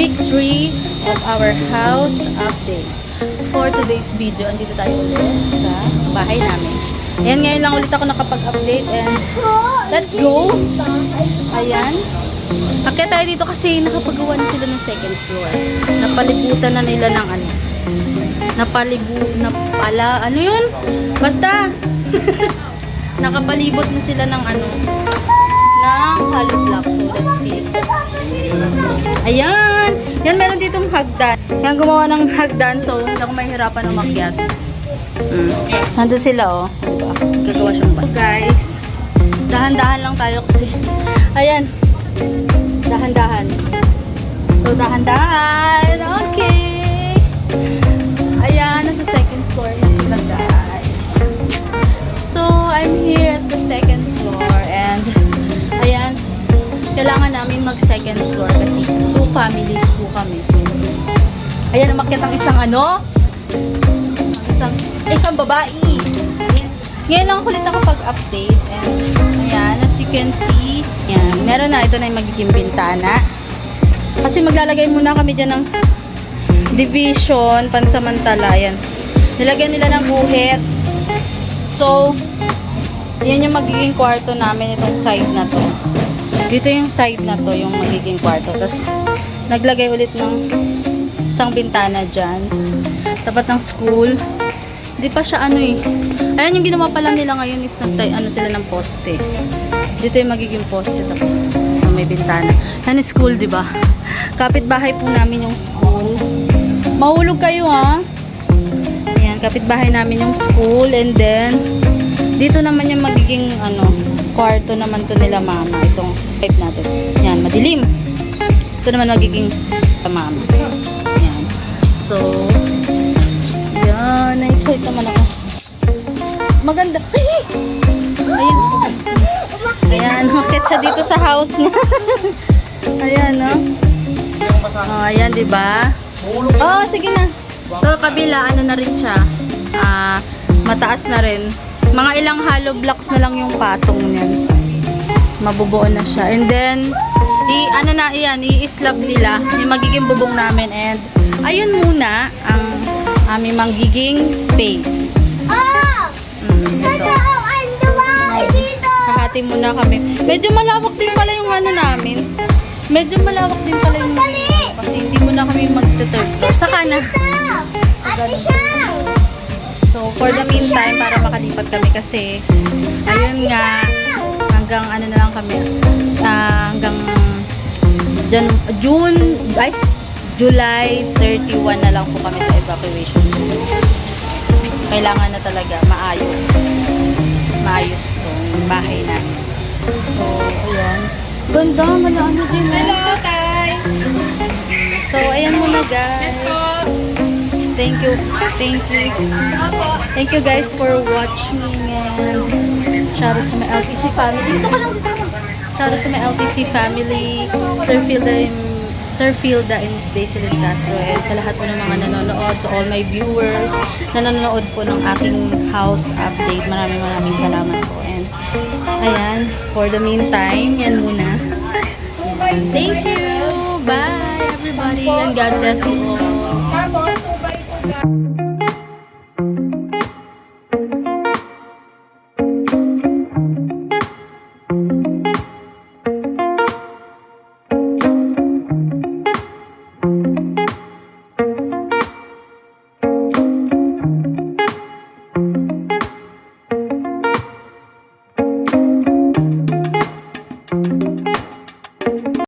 week 3 of our house update. For today's video, andito tayo ulit sa bahay namin. Ayan, ngayon lang ulit ako nakapag-update and let's go! Ayan. Akyat tayo dito kasi nakapagawa na sila ng second floor. Napalibutan na nila ng ano. Ano yun? Basta! Nakapalibot na sila ng ano, ng hollow block. So, let's see. Ayan! Yan, meron ditong hagdan. Yan, gumawa ng hagdan. So, hindi ako mahirapan umakyat. Nandun sila, oh. Diba? Gagawa siyang ba. Guys, dahan-dahan lang tayo kasi. Ayan. Dahan-dahan. So, dahan-dahan. Okay. Ayan, nasa second floor na sila, guys. So, I'm here at the second floor and ayan, kailangan namin mag second floor kasi 2 families po kami. So, ayan, umakyat ang isang ano? Isang babae. Ngayon lang ulit ako pag-update and ayan, as you can see, ayan, meron na, ito na yung magiging bintana. Kasi maglalagay muna kami dyan ng division, pansamantala, ayan. Nilagyan nila ng guhit. So, yan yung magiging kwarto namin, itong side na to. Dito yung side na to, yung magiging kwarto. Tapos, naglagay ulit ng isang bintana dyan. Tapat ng school. Hindi pa siya ano eh. Ayan, yung ginawa pa lang nila ngayon is ano sila ng poste. Dito yung magiging poste. Tapos, may bintana. Yan is school, diba? Kapitbahay po namin yung school. Mahulog kayo, ha? Ayan, kapitbahay namin yung school. And then, dito naman yung magiging, ano, kwarto naman to nila mama. Itong pipe natin. Yan, madilim. Ito naman magiging mama. Yan. So, yan. Na-excite naman ako. Maganda. Ay! Ayan. Ayan. Makit siya dito sa house niya. Ayan, no? Oh, ayan, diba? Oh, sige na. Ito, kabila, ano na rin siya. Mataas na rin. Mga ilang hollow blocks na lang yung patong niyan. Mabubuo na siya. And then, i-slab nila yung magiging bubong namin. And, ayun muna ang aming magiging space. Ito. Kahati muna kami. Medyo malawak din pala yung ano namin. Medyo malawak din pala yung kasi hindi muna kami mag-third floor. Saka na. So, for the meantime, para makalipat kami kasi, ayun nga, hanggang ano na lang kami, hanggang July 31 na lang po kami sa evacuation. Kailangan na talaga maayos tong bahay namin. So, ayan. Ganda, malaki din. Hello, Tay! So, ayan muna, guys. Thank you. Thank you guys for watching and shout out to my LTC family. Dito ka lang. Shout out to my LTC family, Sir Filda and Miss Daisy Castro, and sa lahat po ng mga nanonood, to all my viewers na nanonood po ng aking house update. Maraming salamat po. And ayan, for the meantime, yan muna. Thank you. Bye everybody and God bless you all.